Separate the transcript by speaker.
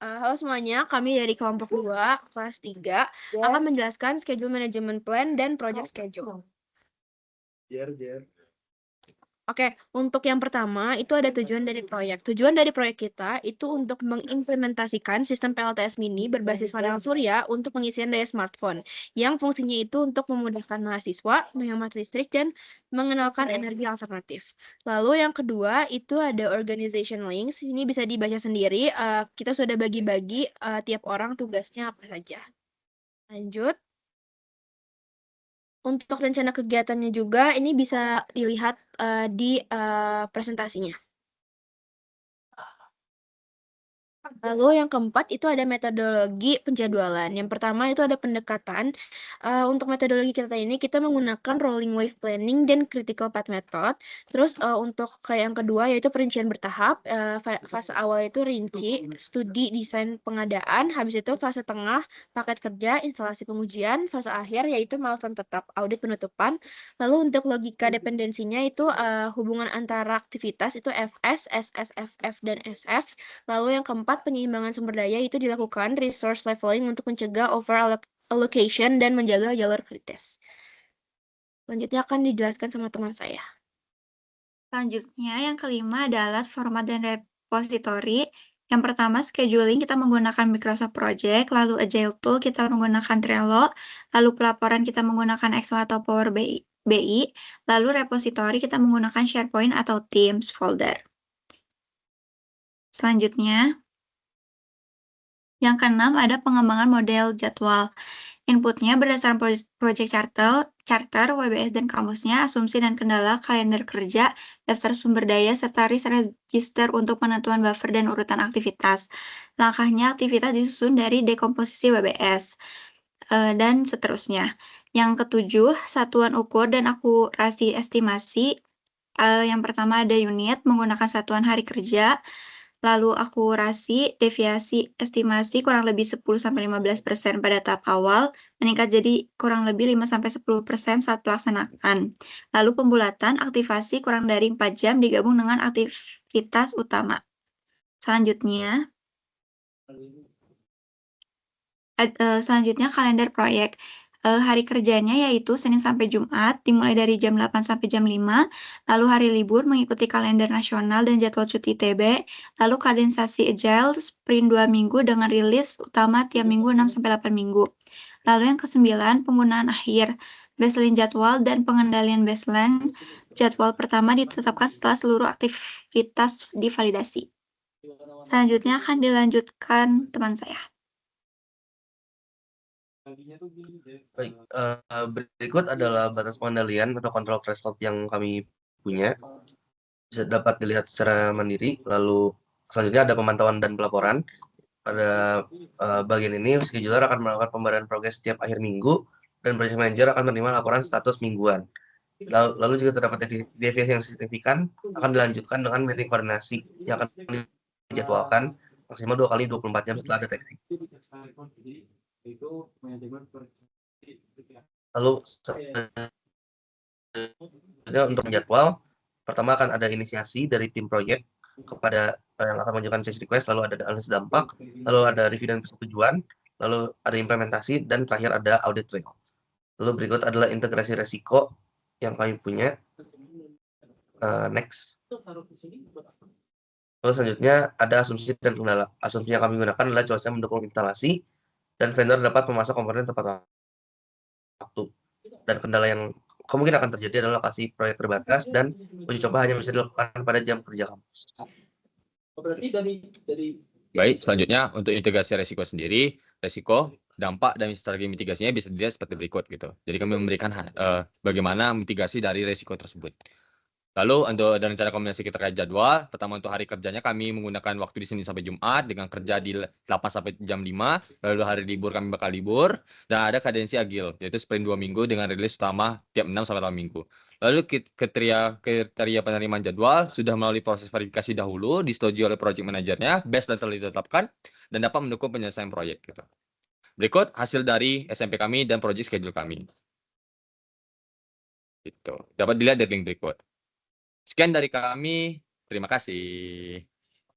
Speaker 1: Halo semuanya, kami dari kelompok 2, kelas 3, akan menjelaskan schedule management plan dan project schedule. Oke, untuk yang pertama itu ada tujuan dari proyek. Tujuan dari proyek kita itu untuk mengimplementasikan sistem PLTS mini berbasis panel surya untuk pengisian daya smartphone, yang fungsinya itu untuk memudahkan mahasiswa menghemat listrik dan mengenalkan energi alternatif. Lalu yang kedua itu ada organization links. Ini bisa dibaca sendiri. Kita sudah bagi-bagi tiap orang tugasnya apa saja. Lanjut. Untuk rencana kegiatannya juga ini bisa dilihat di presentasinya. Lalu yang keempat itu ada metodologi penjadwalan. Yang pertama itu ada pendekatan. Untuk metodologi kita ini kita menggunakan rolling wave planning dan critical path method. Terus untuk kayak yang kedua yaitu perincian bertahap. Fase awal itu rinci, studi desain pengadaan. Habis itu fase tengah, paket kerja, instalasi pengujian. Fase akhir yaitu milestone tetap, audit penutupan. Lalu untuk logika dependensinya itu hubungan antara aktivitas itu FS, SS, FF, dan SF. Lalu yang keempat, penyeimbangan sumber daya itu dilakukan resource leveling untuk mencegah over allocation dan menjaga jalur kritis. Selanjutnya akan dijelaskan sama teman saya.
Speaker 2: Selanjutnya, yang kelima adalah format dan repository. Yang pertama, scheduling kita menggunakan Microsoft Project, lalu Agile Tool kita menggunakan Trello, lalu pelaporan kita menggunakan Excel atau Power BI, lalu repository kita menggunakan SharePoint atau Teams folder. Selanjutnya, yang keenam ada pengembangan model jadwal. Inputnya berdasarkan project charter, WBS dan kamusnya, asumsi dan kendala, kalender kerja, daftar sumber daya, serta risk register untuk penentuan buffer dan urutan aktivitas. Langkahnya aktivitas disusun dari dekomposisi WBS, dan seterusnya. Yang ketujuh, satuan ukur dan akurasi estimasi. Yang pertama ada unit menggunakan satuan hari kerja, lalu akurasi, deviasi, estimasi kurang lebih 10-15% pada tahap awal, meningkat jadi kurang lebih 5-10% saat pelaksanaan. Lalu pembulatan, aktivasi kurang dari 4 jam digabung dengan aktivitas utama. Selanjutnya, kalender proyek. Hari kerjanya yaitu Senin sampai Jumat, dimulai dari jam 8 sampai jam 5, lalu hari libur mengikuti kalender nasional dan jadwal cuti TB, lalu kadensasi Agile sprint 2 minggu dengan rilis utama tiap minggu 6 sampai 8 minggu. Lalu yang ke-9, penggunaan akhir, baseline jadwal dan pengendalian baseline. Jadwal pertama ditetapkan setelah seluruh aktivitas divalidasi. Selanjutnya akan dilanjutkan teman saya.
Speaker 3: Baik, berikut adalah batas pengendalian atau kontrol threshold yang kami punya. Bisa dapat dilihat secara mandiri. Lalu selanjutnya ada pemantauan dan pelaporan. Pada bagian ini, scheduler akan melakukan pembaruan progres setiap akhir minggu, dan project manager akan menerima laporan status mingguan. Lalu jika terdapat deviasi yang signifikan, akan dilanjutkan dengan meeting koordinasi yang akan dijadwalkan maksimal 2 kali 24 jam setelah deteksi. Lalu untuk menjadwal, pertama akan ada inisiasi dari tim proyek kepada yang akan mengajukan change request, lalu ada analisis dampak, lalu ada review dan persetujuan, lalu ada implementasi, dan terakhir ada audit trail. Lalu berikut adalah integrasi resiko yang kami punya. Next. Lalu selanjutnya ada asumsi dan kendala. Asumsi yang kami gunakan adalah cuaca mendukung instalasi, dan vendor dapat memasok komponen tepat waktu. Dan kendala yang kemungkinan akan terjadi adalah lokasi proyek terbatas dan uji coba hanya bisa dilakukan pada jam kerja kampus.
Speaker 4: Baik, selanjutnya untuk integrasi resiko sendiri, resiko, dampak, dan strategi mitigasinya bisa dilihat seperti berikut gitu. Jadi kami memberikan bagaimana mitigasi dari resiko tersebut. Lalu untuk rencana kombinasi kita terkait jadwal, pertama untuk hari kerjanya kami menggunakan waktu di Senin sampai Jumat dengan kerja di 8 sampai jam 5, lalu hari libur kami bakal libur, dan ada kadensi agil, yaitu sprint 2 minggu dengan rilis utama tiap 6 sampai 8 minggu. Lalu kriteria penerimaan jadwal sudah melalui proses verifikasi dahulu, disetujui oleh project manajernya, best dan telah ditetapkan, dan dapat mendukung penyelesaian proyek. Gitu. Berikut hasil dari SMP kami dan project schedule kami. Gitu. Dapat dilihat dari link berikut. Sekian dari kami. Terima kasih.